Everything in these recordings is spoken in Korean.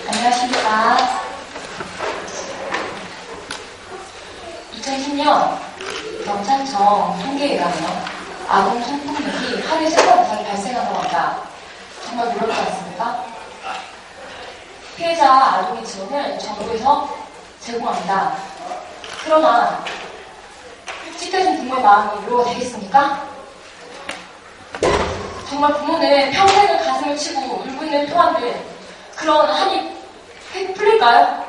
안녕하십니까. 2010년 경찰청 통계에 의하면 아동 성폭력이 하루에 3건 이상이 발생한다고 합니다. 정말 놀랍지 않습니까? 피해자 아동의 지원을 정부에서 제공합니다. 그러나 찢겨진 부모의 마음이 위로가 되겠습니까? 정말 부모는 평생을 가슴을 치고 울고 있는 토한들 그런 한이 풀릴까요?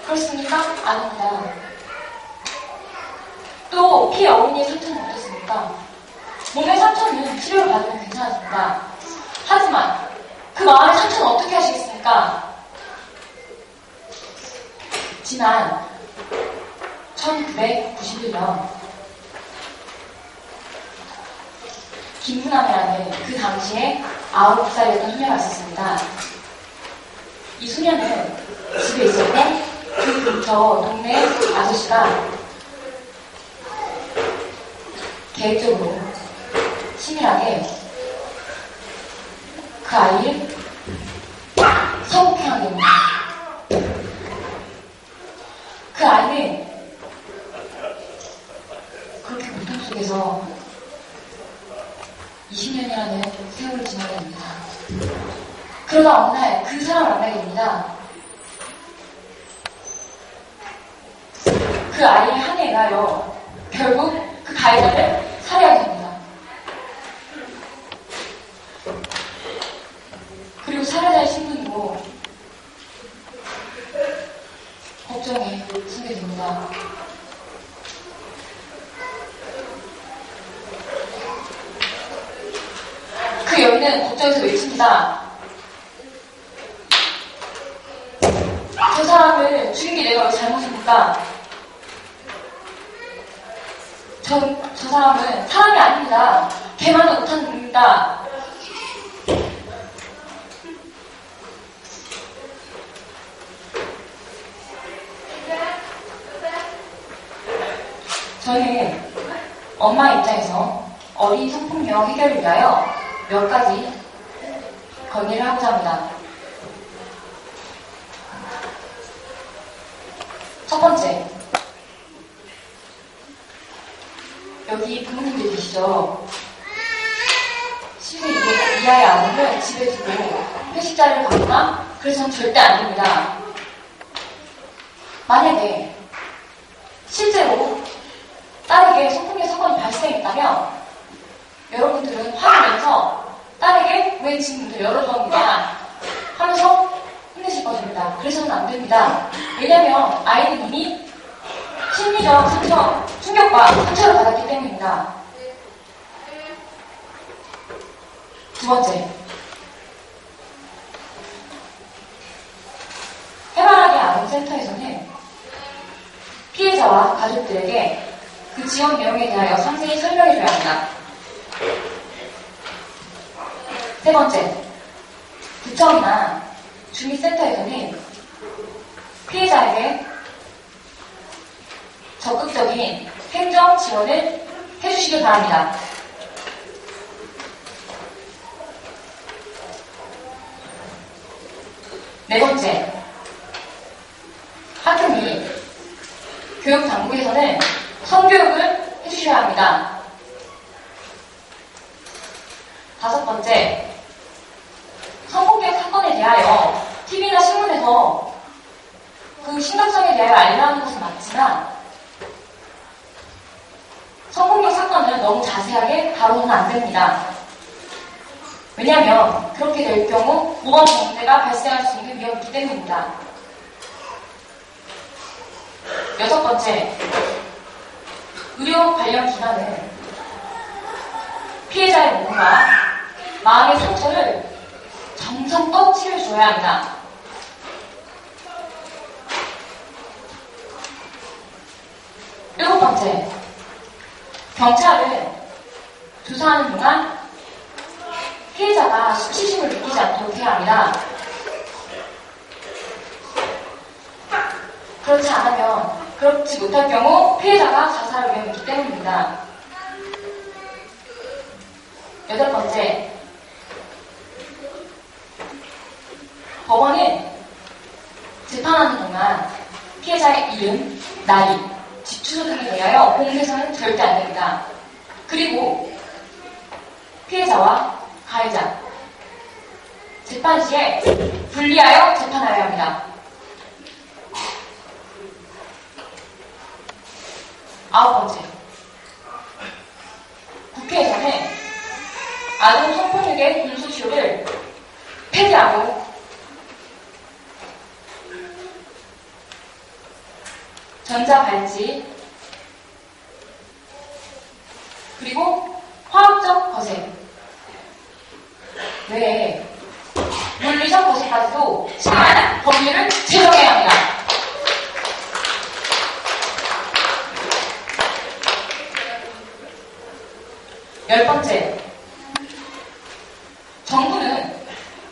그렇습니까? 아닙니다. 또 피해 어머니의 상처는 어떻습니까? 몸의 상처는 치료를 받으면 괜찮아집니다. 하지만 그 마음의 상처는 어떻게 하시겠습니까? 지난 1991년 김문남이라는 그 당시에 9살이었던 소녀가 있었습니다. 이 소녀는 집에 있을 때 그 근처 동네 아저씨가 계획적으로 치밀하게 그 아이를 성폭행하게 됩니다. 그 아이는 그렇게 고통 속에서 20년이라는 세월을 지나게 됩니다. 그러다 어느 날 그 사람을 만나게 됩니다. 그 아이의 한해에 의하여 결국 그 가해자를 살해하게 됩니다. 그리고 살해자의 신분으로 법정에 서게 됩니다. 그 여인은 법정에서 외칩니다. 저 사람을 죽인 게 내가 왜 잘못입니까? 저 사람은 사람이 아닙니다. 개만도 못하는 놈입니다. 저는 엄마 입장에서 어린 성폭력 해결을 위하여 몇 가지 건의를 하고자 합니다. 첫 번째, 여기 부모님들 계시죠? 12세 이하의 아동을 집에 두고 회식 자리를 가거나 그래서는 절대 안 됩니다. 만약에 실제로 딸에게 성폭력 사건이 발생했다면 여러분들은 화내면서 딸에게 왜 지금 문을 열어주었느냐 하면서 혼내실 것입니다. 그래서는 안 됩니다. 왜냐하면 아이는 이미 심리적 상처, 충격과 상처를 받았기 때문입니다. 두 번째, 해바라기 아동센터에서는 피해자와 가족들에게 그 지원 내용에 대하여 상세히 설명해줘야 합니다. 세 번째, 구청이나 주민센터에서는 피해자에게 적극적인 행정 지원을 해주시길 바랍니다. 네 번째, 학교 및 교육당국에서는 성교육을 해주셔야 합니다. 다섯 번째, 성폭력 사건에 대하여 TV나 신문에서 그 심각성에 대하여 알려하는 것은 맞지만 성폭력 사건을 너무 자세하게 다루면 안 됩니다. 왜냐하면 그렇게 될 경우 모범 범죄가 발생할 수 있는 위험이 있기 때문입니다. 여섯 번째, 의료 관련 기관은 피해자의 몸과 마음의 상처를 정성껏 치료해줘야 합니다. 일곱 번째, 경찰은 조사하는 동안 피해자가 수치심을 느끼지 않도록 해야 합니다. 그렇지 못할 경우 피해자가 자살할 위험이 있기 때문입니다. 여덟 번째, 피해자의 이름, 나이, 집 주소 등에 대하여 공개서는 절대 안 됩니다. 그리고 피해자와 가해자, 재판 시에 분리하여 재판하여야 합니다. 9번째, 국회에서는 아동 성폭력의 공소시효를 폐지하고 전자발찌 그리고 화학적 거세 외에 물리적 거세까지도 심한 법률을 제정해야 합니다. 열 번째, 정부는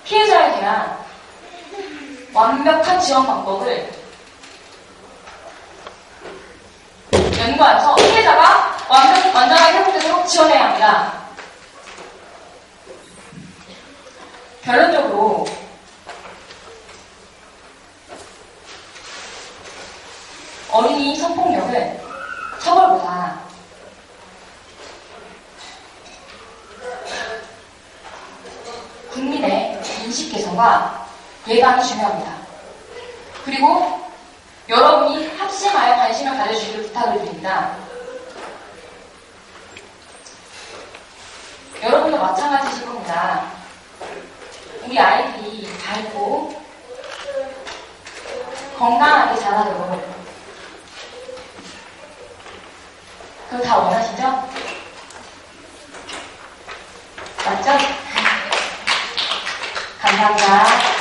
피해자에 대한 완벽한 지원 방법을 연구하여서 피해자가 완전하게 회복되도록 지원해야 합니다. 결론적으로 어린이 성폭력은 처벌보다 국민의 인식 개선과 예방이 중요합니다. 그리고 여러분이 합심하여 관심을 가져주기를 부탁을 드립니다. 여러분도 마찬가지실 겁니다. 우리 아이들이 밝고 건강하게 자라도록 그거 다 원하시죠? 맞죠? 감사합니다.